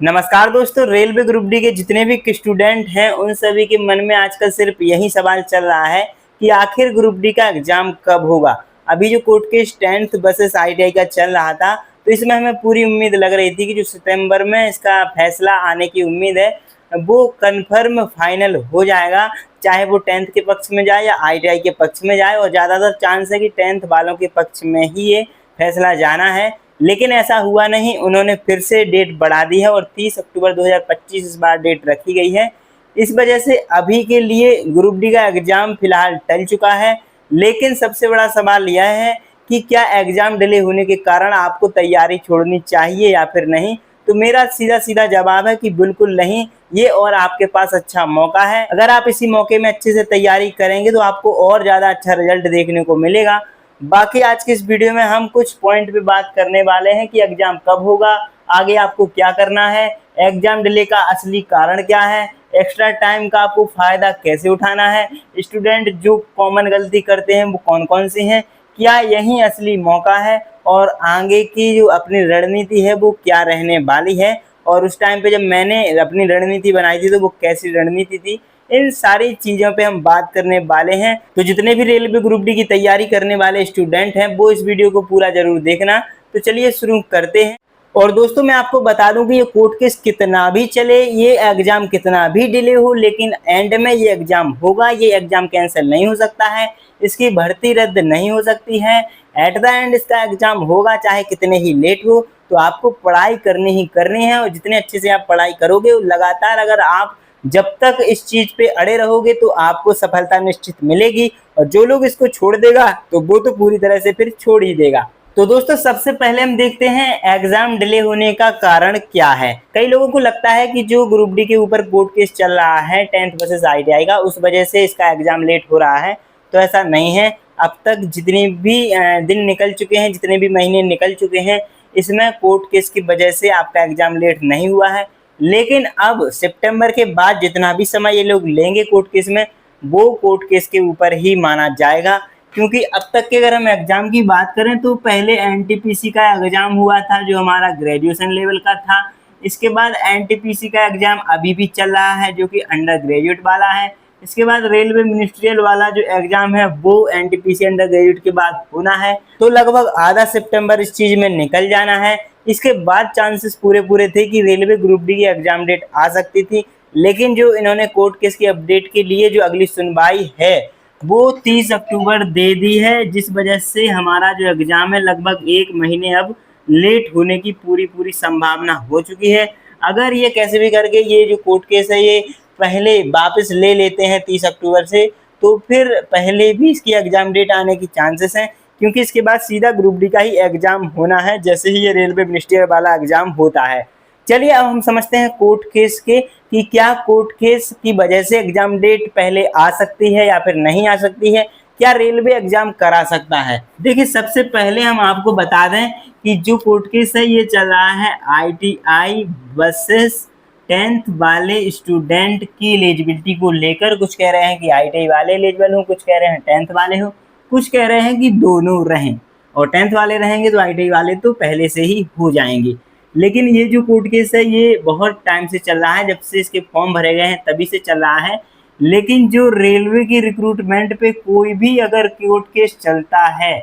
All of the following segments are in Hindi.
नमस्कार दोस्तों, रेलवे ग्रुप डी के जितने भी स्टूडेंट हैं उन सभी के मन में आजकल सिर्फ यही सवाल चल रहा है कि आखिर ग्रुप डी का एग्जाम कब होगा। अभी जो court case 10th versus ITI का चल रहा था, तो इसमें हमें पूरी उम्मीद लग रही थी कि जो सितंबर में इसका फैसला आने की उम्मीद है वो कन्फर्म फाइनल हो जाएगा, चाहे वो 10th के पक्ष में जाए या आईटीआई के पक्ष में जाए। और ज़्यादातर चांस है कि 10th वालों के पक्ष में ही ये फैसला जाना है, लेकिन ऐसा हुआ नहीं। उन्होंने फिर से डेट बढ़ा दी है और 30 अक्टूबर 2025 इस बार डेट रखी गई है। इस वजह से अभी के लिए ग्रुप डी का एग्ज़ाम फिलहाल टल चुका है, लेकिन सबसे बड़ा सवाल यह है कि क्या एग्ज़ाम डिले होने के कारण आपको तैयारी छोड़नी चाहिए या फिर नहीं। तो मेरा सीधा सीधा जवाब है कि बिल्कुल नहीं, ये और आपके पास अच्छा मौका है। अगर आप इसी मौके में अच्छे से तैयारी करेंगे तो आपको और ज़्यादा अच्छा रिजल्ट देखने को मिलेगा। बाकी आज के इस वीडियो में हम कुछ पॉइंट पे बात करने वाले हैं कि एग्जाम कब होगा, आगे आपको क्या करना है, एग्जाम डिले का असली कारण क्या है, एक्स्ट्रा टाइम का आपको फ़ायदा कैसे उठाना है, स्टूडेंट जो कॉमन गलती करते हैं वो कौन कौन सी हैं, क्या यही असली मौका है और आगे की जो अपनी रणनीति है वो क्या रहने वाली है। और उस टाइम पे जब मैंने अपनी रणनीति बनाई थी तो वो कैसी रणनीति थी, इन सारी चीज़ों पे हम बात करने वाले हैं। तो जितने भी रेलवे ग्रुप डी की तैयारी करने वाले स्टूडेंट हैं वो इस वीडियो को पूरा जरूर देखना। तो चलिए शुरू करते हैं। और दोस्तों, मैं आपको बता दूं कि ये कोर्ट केस कितना भी चले, ये एग्ज़ाम कितना भी डिले हो, लेकिन एंड में ये एग्ज़ाम होगा। ये एग्ज़ाम कैंसिल नहीं हो सकता है, इसकी भर्ती रद्द नहीं हो सकती है। एट द एंड इसका एग्ज़ाम होगा, चाहे कितने ही लेट हो। तो आपको पढ़ाई करनी ही करनी है, और जितने अच्छे से आप पढ़ाई करोगे लगातार, अगर आप जब तक इस चीज़ पे अड़े रहोगे तो आपको सफलता निश्चित मिलेगी। और जो लोग इसको छोड़ देगा तो वो तो पूरी तरह से फिर छोड़ ही देगा। तो दोस्तों, सबसे पहले हम देखते हैं एग्जाम डिले होने का कारण क्या है। कई लोगों को लगता है कि जो ग्रुप डी के ऊपर कोर्ट केस चल रहा है 10th वर्सेस आईटीआई का, उस वजह से इसका एग्जाम लेट हो रहा है। तो ऐसा नहीं है। अब तक जितने भी दिन निकल चुके हैं, जितने भी महीने निकल चुके हैं, इसमें कोर्ट केस की वजह से आपका एग्जाम लेट नहीं हुआ है। लेकिन अब सितंबर के बाद जितना भी समय ये लोग लेंगे कोर्ट केस में, वो कोर्ट केस के ऊपर ही माना जाएगा। क्योंकि अब तक के अगर हम एग्ज़ाम की बात करें तो पहले एनटीपीसी का एग्ज़ाम हुआ था जो हमारा ग्रेजुएशन लेवल का था। इसके बाद एनटीपीसी का एग्ज़ाम अभी भी चल रहा है जो कि अंडर ग्रेजुएट वाला है। इसके बाद रेलवे मिनिस्ट्रियल वाला जो एग्ज़ाम है वो एनटीपीसी अंडर ग्रेजुएट के बाद होना है। तो लगभग आधा सितंबर इस चीज़ में निकल जाना है। इसके बाद चांसेस पूरे थे कि रेलवे ग्रुप डी की एग्ज़ाम डेट आ सकती थी, लेकिन जो इन्होंने कोर्ट केस की अपडेट के लिए जो अगली सुनवाई है वो 30 अक्टूबर दे दी है, जिस वजह से हमारा जो एग्ज़ाम है लगभग 1 महीने अब लेट होने की पूरी संभावना हो चुकी है। अगर ये कैसे भी करके ये जो कोर्ट केस है ये पहले वापस ले लेते हैं 30 अक्टूबर से, तो फिर पहले भी इसकी एग्ज़ाम डेट आने की चांसेस हैं, क्योंकि इसके बाद सीधा ग्रुप डी का ही एग्ज़ाम होना है जैसे ही ये रेलवे मिनिस्ट्रियल वाला एग्ज़ाम होता है। चलिए अब हम समझते हैं कोर्ट केस के कि क्या कोर्ट केस की वजह से एग्ज़ाम डेट पहले आ सकती है या फिर नहीं आ सकती है, क्या रेलवे एग्ज़ाम करा सकता है। देखिए, सबसे पहले हम आपको बता दें कि जो कोर्ट केस है ये चल रहा है आईटीआई वर्सेस 10th वाले स्टूडेंट की एलिजिबिलिटी को लेकर। कुछ कह रहे हैं कि आईटीआई वाले एलिजिबल हो, कुछ कह रहे हैं 10th वाले हो, कुछ कह रहे हैं कि दोनों रहें। और 10th वाले रहेंगे तो आईटीआई वाले तो पहले से ही हो जाएंगे। लेकिन ये जो कोर्ट केस है ये बहुत टाइम से चल रहा है, जब से इसके फॉर्म भरे गए हैं तभी से चल रहा है। लेकिन जो रेलवे की रिक्रूटमेंट पे कोई भी अगर कोर्ट केस चलता है,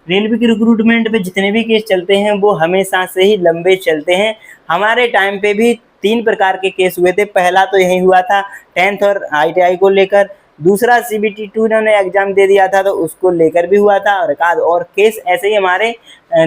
रेलवे की रिक्रूटमेंट पे जितने भी केस चलते हैं वो हमेशा से ही लंबे चलते हैं। हमारे टाइम पे भी 3 प्रकार के केस हुए थे। पहला तो यही हुआ था 10th और आईटीआई को लेकर। दूसरा CBT 2 इन्होंने एग्ज़ाम दे दिया था तो उसको लेकर भी हुआ था। और एक आध और केस ऐसे ही हमारे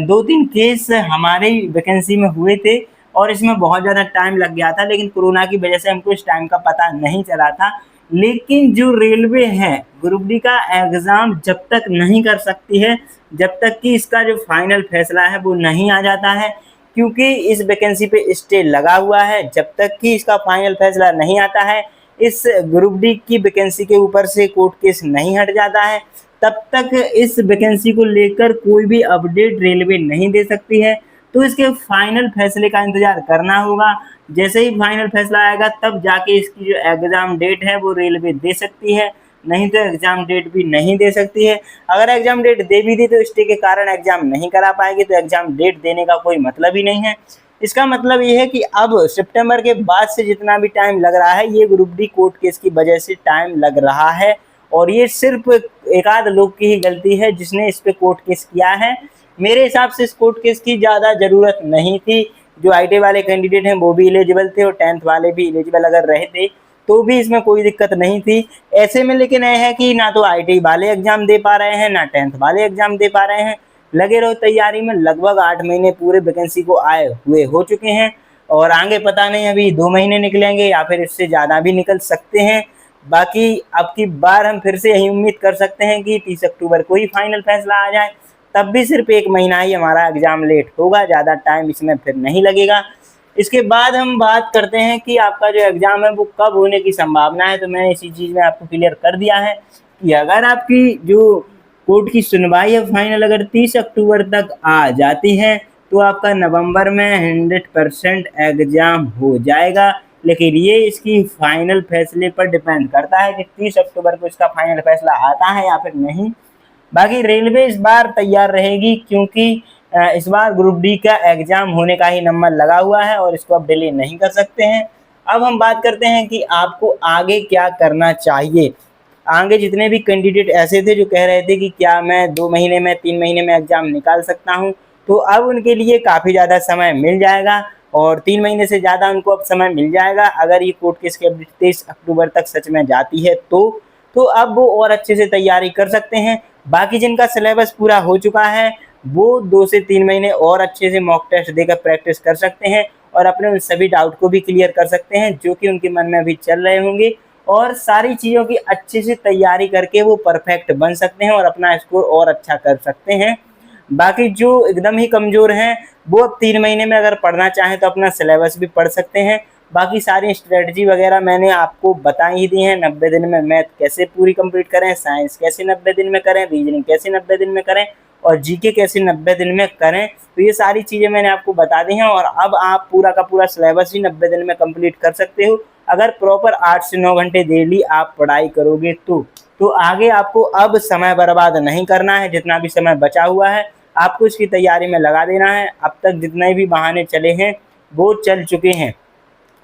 2-3 केस हमारे वैकेंसी में हुए थे, और इसमें बहुत ज़्यादा टाइम लग गया था। लेकिन कोरोना की वजह से हमको इस टाइम का पता नहीं चला था। लेकिन जो रेलवे है ग्रुप डी का एग्ज़ाम जब तक नहीं कर सकती है, जब तक कि इसका जो फाइनल फैसला है वो नहीं आ जाता है, क्योंकि इस वैकेंसी पे स्टे लगा हुआ है। जब तक कि इसका फाइनल फैसला नहीं आता है, इस ग्रुप डी की वैकेंसी के ऊपर से कोर्ट केस नहीं हट जाता है, तब तक इस वैकेंसी को लेकर कोई भी अपडेट रेलवे नहीं दे सकती है। तो इसके फाइनल फैसले का इंतज़ार करना होगा। जैसे ही फाइनल फैसला आएगा तब जाके इसकी जो एग्ज़ाम डेट है वो रेलवे दे सकती है, नहीं तो एग्ज़ाम डेट भी नहीं दे सकती है। अगर एग्ज़ाम डेट दे भी दी तो स्टे के कारण एग्ज़ाम नहीं करा पाएगी, तो एग्ज़ाम डेट देने का कोई मतलब ही नहीं है। इसका मतलब ये है कि अब सितंबर के बाद से जितना भी टाइम लग रहा है, ये ग्रुप डी कोर्ट केस की वजह से टाइम लग रहा है। और ये सिर्फ एक आध लोग की ही गलती है जिसने इस पे कोर्ट केस किया है। मेरे हिसाब से इस कोर्ट केस की ज़्यादा ज़रूरत नहीं थी। जो आईटी वाले कैंडिडेट हैं वो भी एलिजिबल थे और 10th वाले भी एलिजिबल अगर रहे थे तो भी इसमें कोई दिक्कत नहीं थी। ऐसे में लेकिन यह है कि ना तो आईटी वाले एग्जाम दे पा रहे हैं, ना 10th वाले एग्जाम दे पा रहे हैं। लगे रहो तैयारी में, लगभग 8 महीने पूरे वैकेंसी को आए हुए हो चुके हैं और आगे पता नहीं अभी 2 महीने निकलेंगे या फिर इससे ज़्यादा भी निकल सकते हैं। बाकी अब की बार हम फिर से यही उम्मीद कर सकते हैं कि 30 अक्टूबर को ही फाइनल फैसला आ जाए, तब भी सिर्फ 1 महीना ही हमारा एग्ज़ाम लेट होगा, ज़्यादा टाइम इसमें फिर नहीं लगेगा। इसके बाद हम बात करते हैं कि आपका जो एग्ज़ाम है वो कब होने की संभावना है। तो मैंने इसी चीज़ में आपको क्लियर कर दिया है कि अगर आपकी जो कोर्ट की सुनवाई है फाइनल अगर 30 अक्टूबर तक आ जाती है तो आपका नवंबर में 100% एग्ज़ाम हो जाएगा। लेकिन ये इसकी फाइनल फैसले पर डिपेंड करता है कि 30 अक्टूबर को इसका फाइनल फैसला आता है या फिर नहीं। बाकी रेलवे इस बार तैयार रहेगी क्योंकि इस बार ग्रुप डी का एग्ज़ाम होने का ही नंबर लगा हुआ है और इसको आप डिले नहीं कर सकते हैं। अब हम बात करते हैं कि आपको आगे क्या करना चाहिए। आगे जितने भी कैंडिडेट ऐसे थे जो कह रहे थे कि क्या मैं 2 महीने में 3 महीने में एग्ज़ाम निकाल सकता हूं, तो अब उनके लिए काफ़ी ज़्यादा समय मिल जाएगा और 3 महीने से ज़्यादा उनको अब समय मिल जाएगा अगर ये कोर्ट केस की अपडेट 23 अक्टूबर तक सच में जाती है तो अब वो और अच्छे से तैयारी कर सकते हैं। बाकी जिनका सिलेबस पूरा हो चुका है वो 2 से 3 महीने और अच्छे से मॉक टेस्ट देकर प्रैक्टिस कर सकते हैं और अपने उन सभी डाउट को भी क्लियर कर सकते हैं जो कि उनके मन में अभी चल रहे होंगे और सारी चीज़ों की अच्छे से तैयारी करके वो परफेक्ट बन सकते हैं और अपना स्कोर और अच्छा कर सकते हैं। बाकी जो एकदम ही कमज़ोर हैं वो अब 3 महीने में अगर पढ़ना चाहें तो अपना सिलेबस भी पढ़ सकते हैं। बाकी सारी स्ट्रेटजी वगैरह मैंने आपको बता ही दी हैं। 90 दिन में मैथ कैसे पूरी कंप्लीट करें, साइंस कैसे 90 दिन में करें, रीजनिंग कैसे 90 दिन में करें और जीके कैसे 90 दिन में करें। तो ये सारी चीज़ें मैंने आपको बता दी हैं और अब आप पूरा का पूरा सिलेबस ही 90 दिन में कंप्लीट कर सकते हो अगर प्रॉपर 8 से 9 घंटे डेली आप पढ़ाई करोगे तो आगे आपको अब समय बर्बाद नहीं करना है। जितना भी समय बचा हुआ है आपको इसकी तैयारी में लगा देना है। अब तक जितने भी बहाने चले हैं वो चल चुके हैं।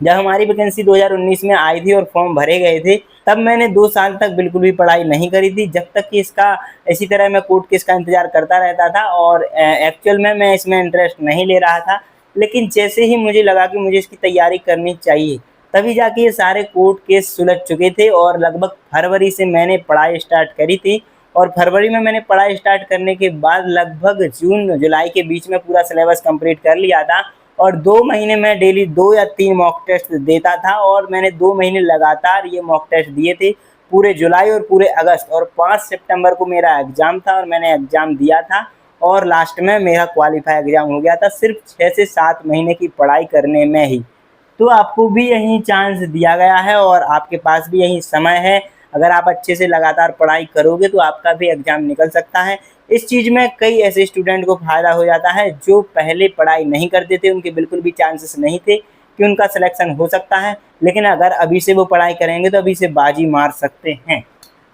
जब हमारी वैकेंसी 2019 में आई थी और फॉर्म भरे गए थे तब मैंने 2 साल तक बिल्कुल भी पढ़ाई नहीं करी थी, जब तक कि इसका इसी तरह मैं कोर्ट केस का इंतज़ार करता रहता था और एक्चुअल में मैं इसमें इंटरेस्ट नहीं ले रहा था। लेकिन जैसे ही मुझे लगा कि मुझे इसकी तैयारी करनी चाहिए तभी जाके ये सारे कोर्ट केस सुलझ चुके थे और लगभग फरवरी से मैंने पढ़ाई स्टार्ट करी थी और फरवरी में मैंने पढ़ाई स्टार्ट करने के बाद लगभग जून जुलाई के बीच में पूरा सिलेबस कंप्लीट कर लिया था और 2 महीने में डेली 2 या 3 मॉक टेस्ट देता था और मैंने 2 महीने लगातार ये मॉक टेस्ट दिए थे, पूरे जुलाई और पूरे अगस्त, और 5 सितंबर को मेरा एग्ज़ाम था और मैंने एग्ज़ाम दिया था और लास्ट में मेरा क्वालिफाई एग्ज़ाम हो गया था सिर्फ 6 से 7 महीने की पढ़ाई करने में ही। तो आपको भी यही चांस दिया गया है और आपके पास भी यही समय है। अगर आप अच्छे से लगातार पढ़ाई करोगे तो आपका भी एग्ज़ाम निकल सकता है। इस चीज़ में कई ऐसे स्टूडेंट को फ़ायदा हो जाता है जो पहले पढ़ाई नहीं करते थे, उनके बिल्कुल भी चांसेस नहीं थे कि उनका सिलेक्शन हो सकता है, लेकिन अगर अभी से वो पढ़ाई करेंगे तो अभी से बाजी मार सकते हैं।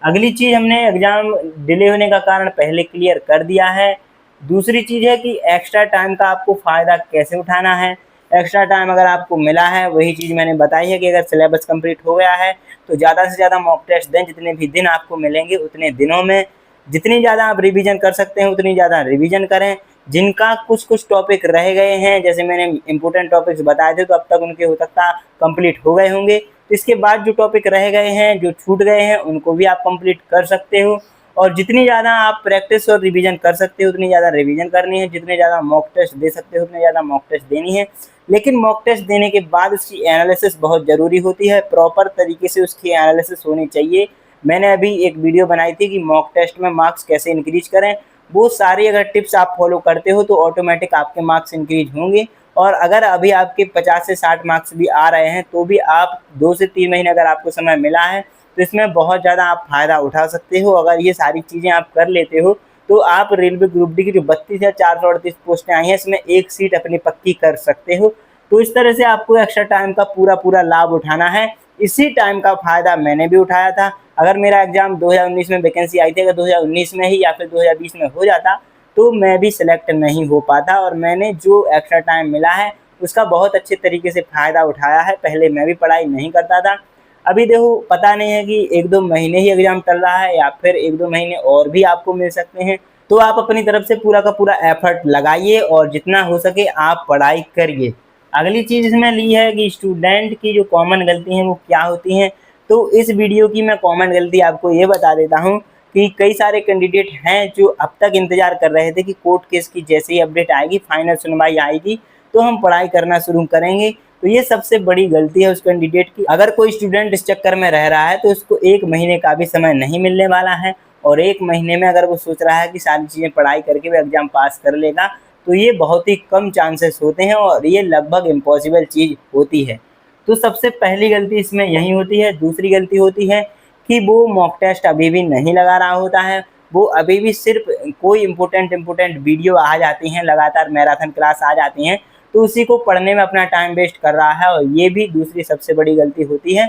अगली चीज़, हमने एग्ज़ाम डिले होने का कारण पहले क्लियर कर दिया है। दूसरी चीज़ है कि एक्स्ट्रा टाइम का आपको फ़ायदा कैसे उठाना है। एक्स्ट्रा टाइम अगर आपको मिला है वही चीज़ मैंने बताई है कि अगर सिलेबस कंप्लीट हो गया है तो ज़्यादा से ज़्यादा मॉक टेस्ट दें। जितने भी दिन आपको मिलेंगे उतने दिनों में जितनी ज़्यादा आप रिवीजन कर सकते हैं उतनी ज़्यादा रिवीजन करें। जिनका कुछ टॉपिक रह गए हैं, जैसे मैंने इंपॉर्टेंट टॉपिक्स बताए थे, तो अब तक उनके हो सकता कंप्लीट हो गए होंगे। तो इसके बाद जो टॉपिक रह गए हैं, जो छूट गए हैं, उनको भी आप कंप्लीट कर सकते हो। और जितनी ज़्यादा आप प्रैक्टिस और रिवीजन कर सकते हो उतनी ज़्यादा रिवीजन करनी है। जितने ज़्यादा मॉक टेस्ट दे सकते हो उतने ज़्यादा मॉक टेस्ट देनी है। लेकिन मॉक टेस्ट देने के बाद उसकी एनालिसिस बहुत ज़रूरी होती है, प्रॉपर तरीके से उसकी एनालिसिस होनी चाहिए। मैंने अभी एक वीडियो बनाई थी कि मॉक टेस्ट में मार्क्स कैसे इंक्रीज करें। वो सारी अगर टिप्स आप फॉलो करते हो तो ऑटोमेटिक आपके मार्क्स इंक्रीज होंगे। और अगर अभी आपके 50 से 60 मार्क्स भी आ रहे हैं तो भी आप 2 से 3 महीने अगर आपको समय मिला है तो इसमें बहुत ज़्यादा आप फ़ायदा उठा सकते हो। अगर ये सारी चीज़ें आप कर लेते हो तो आप रेलवे ग्रुप डी की जो 32 या 438 पोस्टें आई हैं इसमें एक सीट अपनी पक्की कर सकते हो। तो इस तरह से आपको एक्स्ट्रा टाइम का पूरा लाभ उठाना है। इसी टाइम का फ़ायदा मैंने भी उठाया था। अगर मेरा एग्ज़ाम 2019 में वैकेंसी आई थी, अगर 2019 में ही या फिर 2020 में हो जाता तो मैं भी सिलेक्ट नहीं हो पाता। और मैंने जो एक्स्ट्रा टाइम मिला है उसका बहुत अच्छे तरीके से फ़ायदा उठाया है। पहले मैं भी पढ़ाई नहीं करता था, अभी देखो पता नहीं है कि 1-2 महीने ही एग्ज़ाम चल रहा है या फिर 1-2 महीने और भी आपको मिल सकते हैं। तो आप अपनी तरफ से पूरा का पूरा एफ़र्ट लगाइए और जितना हो सके आप पढ़ाई करिए। अगली चीज़ इसमें ली है कि स्टूडेंट की जो कॉमन गलती हैं वो क्या होती हैं। तो इस वीडियो की मैं कॉमन गलती आपको ये बता देता हूँ कि कई सारे कैंडिडेट हैं जो अब तक इंतज़ार कर रहे थे कि कोर्ट केस की जैसे ही अपडेट आएगी, फाइनल सुनवाई आएगी तो हम पढ़ाई करना शुरू करेंगे। तो ये सबसे बड़ी गलती है उस कैंडिडेट की। अगर कोई स्टूडेंट इस चक्कर में रह रहा है तो उसको 1 महीने का भी समय नहीं मिलने वाला है और 1 महीने में अगर वो सोच रहा है कि सारी चीज़ें पढ़ाई करके वो एग्ज़ाम पास कर लेगा, तो ये बहुत ही कम चांसेस होते हैं और ये लगभग इम्पॉसिबल चीज़ होती है। तो सबसे पहली गलती इसमें यही होती है। दूसरी गलती होती है कि वो मॉक टेस्ट अभी भी नहीं लगा रहा होता है, वो अभी भी सिर्फ कोई इम्पोर्टेंट वीडियो आ जाती हैं, लगातार मैराथन क्लास आ जाती हैं, तो उसी को पढ़ने में अपना टाइम वेस्ट कर रहा है और ये भी दूसरी सबसे बड़ी गलती होती है।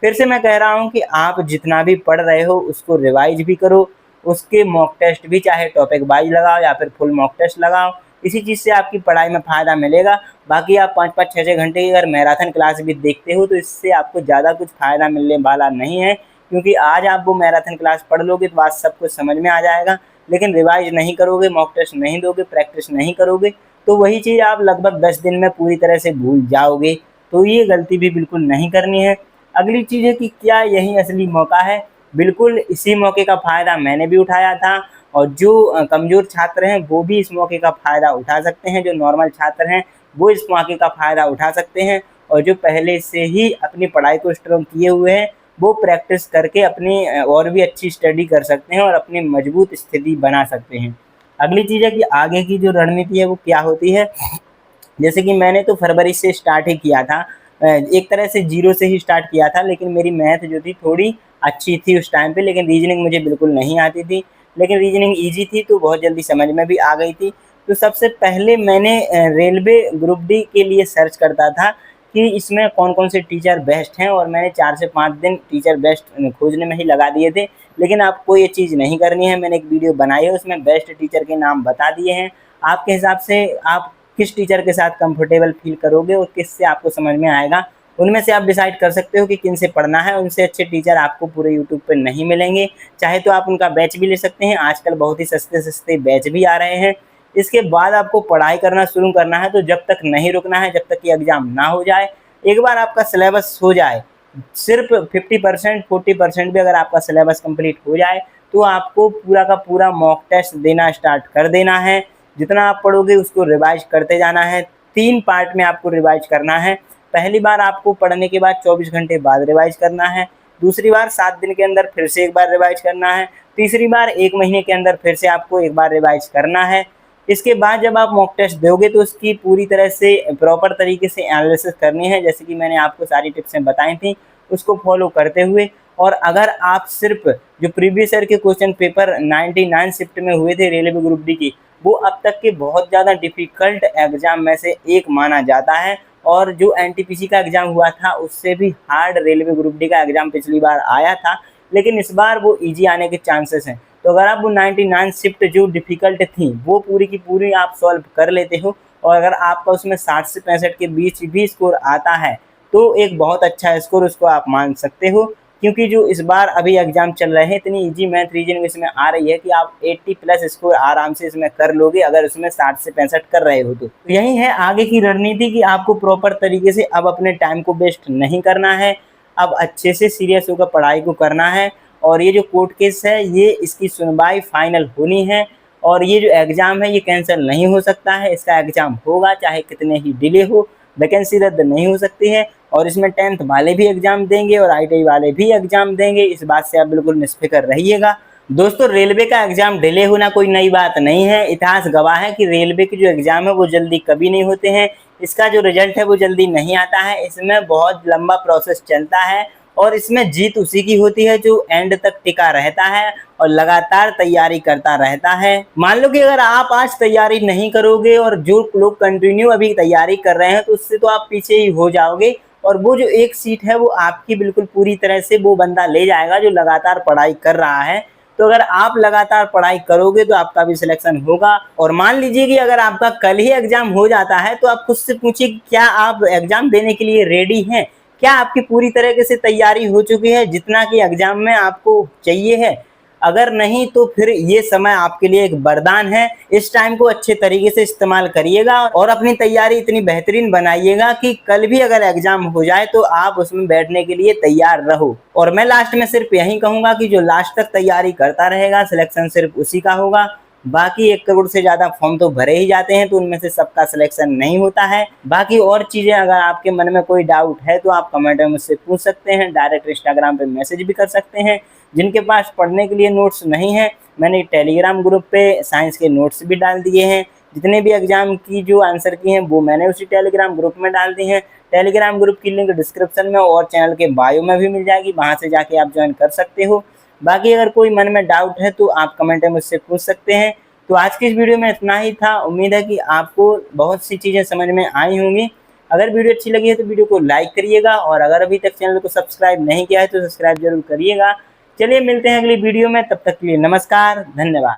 फिर से मैं कह रहा हूँ कि आप जितना भी पढ़ रहे हो उसको रिवाइज भी करो, उसके मॉक टेस्ट भी चाहे टॉपिक वाइज लगाओ या फिर फुल मॉक टेस्ट लगाओ, इसी चीज़ से आपकी पढ़ाई में फ़ायदा मिलेगा। बाकी आप 5-5, 6-6 घंटे की अगर मैराथन क्लास भी देखते हो तो इससे आपको ज़्यादा कुछ फ़ायदा मिलने वाला नहीं है, क्योंकि आज आप वो मैराथन क्लास पढ़ लोगे तो बात सब कुछ समझ में आ जाएगा, लेकिन रिवाइज नहीं करोगे, मॉक टेस्ट नहीं दोगे, प्रैक्टिस नहीं करोगे, तो वही चीज़ आप लगभग 10 दिन में पूरी तरह से भूल जाओगे। तो ये गलती भी बिल्कुल नहीं करनी है। अगली चीज़ है कि क्या यही असली मौका है? बिल्कुल इसी मौके का फ़ायदा मैंने भी उठाया था और जो कमज़ोर छात्र हैं वो भी इस मौके का फ़ायदा उठा सकते हैं, जो नॉर्मल छात्र हैं वो इस मौके का फ़ायदा उठा सकते हैं और जो पहले से ही अपनी पढ़ाई को स्ट्रॉन्ग किए हुए हैं वो प्रैक्टिस करके अपनी और भी अच्छी स्टडी कर सकते हैं और अपनी मजबूत स्थिति बना सकते हैं। अगली चीज़ है कि आगे की जो रणनीति है वो क्या होती है। जैसे कि मैंने तो फरवरी से स्टार्ट ही किया था, एक तरह से ज़ीरो से ही स्टार्ट किया था, लेकिन मेरी मैथ जो थी थोड़ी अच्छी थी उस टाइम पे, लेकिन रीजनिंग मुझे बिल्कुल नहीं आती थी। लेकिन रीजनिंग ईजी थी तो बहुत जल्दी समझ में भी आ गई थी। तो सबसे पहले मैंने रेलवे ग्रुप डी के लिए सर्च करता था कि इसमें कौन-कौन से टीचर बेस्ट हैं और मैंने 4 से 5 दिन टीचर बेस्ट खोजने में ही लगा दिए थे। लेकिन आपको ये चीज़ नहीं करनी है, मैंने एक वीडियो बनाई है उसमें बेस्ट टीचर के नाम बता दिए हैं। आपके हिसाब से आप किस टीचर के साथ कंफर्टेबल फील करोगे और किससे आपको समझ में आएगा, उनमें से आप डिसाइड कर सकते हो कि किन से पढ़ना है। उनसे अच्छे टीचर आपको पूरे यूट्यूब पे नहीं मिलेंगे, चाहे तो आप उनका बैच भी ले सकते हैं, आजकल बहुत ही सस्ते-सस्ते बैच भी आ रहे हैं। इसके बाद आपको पढ़ाई करना शुरू करना है, तो जब तक नहीं रुकना है, जब तक कि एग्ज़ाम ना हो जाए। एक बार आपका सिलेबस हो जाए, सिर्फ 50% 40% भी अगर आपका सिलेबस कंप्लीट हो जाए, तो आपको पूरा का पूरा मॉक टेस्ट देना स्टार्ट कर देना है। जितना आप पढ़ोगे उसको रिवाइज करते जाना है। 3 पार्ट में आपको रिवाइज करना है। पहली बार आपको पढ़ने के बाद 24 घंटे बाद रिवाइज करना है, दूसरी बार 7 दिन के अंदर फिर से एक बार रिवाइज करना है, तीसरी बार 1 महीने के अंदर फिर से आपको एक बार रिवाइज करना है। इसके बाद जब आप मॉक टेस्ट दोगे तो उसकी पूरी तरह से प्रॉपर तरीके से एनालिसिस करनी है, जैसे कि मैंने आपको सारी टिप्सें बताई थी, उसको फॉलो करते हुए। और अगर आप सिर्फ जो प्रीवियस ईयर के क्वेश्चन पेपर 99 शिफ्ट में हुए थे रेलवे ग्रुप डी की, वो अब तक के बहुत ज़्यादा डिफ़िकल्ट एग्ज़ाम में से एक माना जाता है और जो एनटीपीसी का एग्ज़ाम हुआ था उससे भी हार्ड रेलवे ग्रुप डी का एग्ज़ाम पिछली बार आया था, लेकिन इस बार वो ईजी आने के चांसेस हैं। तो अगर आप वो 99 शिफ्ट जो डिफ़िकल्ट थी वो पूरी की पूरी आप सॉल्व कर लेते हो और अगर आपका उसमें 60 से 65 के बीच भी स्कोर आता है तो एक बहुत अच्छा स्कोर उसको आप मान सकते हो, क्योंकि जो इस बार अभी एग्ज़ाम चल रहे हैं इतनी इजी मैथ रीजनिंग इसमें आ रही है कि आप 80 प्लस स्कोर आराम से इसमें कर लोगे अगर उसमें 60 से 65 कर रहे हो। तो यही है आगे की रणनीति कि आपको प्रॉपर तरीके से अब अपने टाइम को वेस्ट नहीं करना है, अब अच्छे से सीरियस होकर पढ़ाई को करना है। और ये जो कोर्ट केस है ये इसकी सुनवाई फाइनल होनी है और ये जो एग्ज़ाम है ये कैंसिल नहीं हो सकता है, इसका एग्ज़ाम होगा चाहे कितने ही डिले हो, वैकेंसी रद्द नहीं हो सकती है। और इसमें 10th वाले भी एग्ज़ाम देंगे और ITI वाले भी एग्ज़ाम देंगे, इस बात से आप बिल्कुल निश्चिंत रहिएगा। दोस्तों रेलवे का एग्ज़ाम डिले होना कोई नई बात नहीं है, इतिहास गवाह है कि रेलवे के जो एग्ज़ाम है वो जल्दी कभी नहीं होते हैं, इसका जो रिजल्ट है वो जल्दी नहीं आता है, इसमें बहुत लंबा प्रोसेस चलता है और इसमें जीत उसी की होती है जो एंड तक टिका रहता है और लगातार तैयारी करता रहता है। मान लो कि अगर आप आज तैयारी नहीं करोगे और जो लोग कंटिन्यू अभी तैयारी कर रहे हैं तो उससे तो आप पीछे ही हो जाओगे और वो जो एक सीट है वो आपकी बिल्कुल पूरी तरह से वो बंदा ले जाएगा जो लगातार पढ़ाई कर रहा है। तो अगर आप लगातार पढ़ाई करोगे तो आपका भी सिलेक्शन होगा। और मान लीजिए कि अगर आपका कल ही एग्जाम हो जाता है तो आप खुद से पूछिए कि क्या आप एग्जाम देने के लिए रेडी हैं, क्या आपकी पूरी तरीके से तैयारी हो चुकी है जितना कि एग्जाम में आपको चाहिए है। अगर नहीं तो फिर ये समय आपके लिए एक वरदान है। इस टाइम को अच्छे तरीके से इस्तेमाल करिएगा और अपनी तैयारी इतनी बेहतरीन बनाइएगा कि कल भी अगर एग्जाम हो जाए तो आप उसमें बैठने के लिए तैयार रहो। और मैं लास्ट में सिर्फ यही कहूंगा कि जो लास्ट तक तैयारी करता रहेगा सिलेक्शन सिर्फ उसी का होगा। बाकी 1 करोड़ से ज्यादा फॉर्म तो भरे ही जाते हैं तो उनमें से सबका सिलेक्शन नहीं होता है। बाकी और चीजें अगर आपके मन में कोई डाउट है तो आप कमेंट में मुझसे पूछ सकते हैं, डायरेक्ट इंस्टाग्राम पे मैसेज भी कर सकते हैं। जिनके पास पढ़ने के लिए नोट्स नहीं है, मैंने टेलीग्राम ग्रुप पे साइंस के नोट्स भी डाल दिए हैं। जितने भी एग्जाम की जो आंसर की हैं वो मैंने उसी टेलीग्राम ग्रुप में डाल दी हैं। टेलीग्राम ग्रुप की लिंक डिस्क्रिप्शन में और चैनल के बायो में भी मिल जाएगी, वहाँ से जाके आप ज्वाइन कर सकते हो। बाकी अगर कोई मन में डाउट है तो आप कमेंट में मुझसे पूछ सकते हैं। तो आज की इस वीडियो में इतना ही था। उम्मीद है कि आपको बहुत सी चीज़ें समझ में आई होंगी। अगर वीडियो अच्छी लगी है तो वीडियो को लाइक करिएगा और अगर अभी तक चैनल को सब्सक्राइब नहीं किया है तो सब्सक्राइब जरूर करिएगा। चलिए मिलते हैं अगली वीडियो में, तब तक के लिए नमस्कार, धन्यवाद।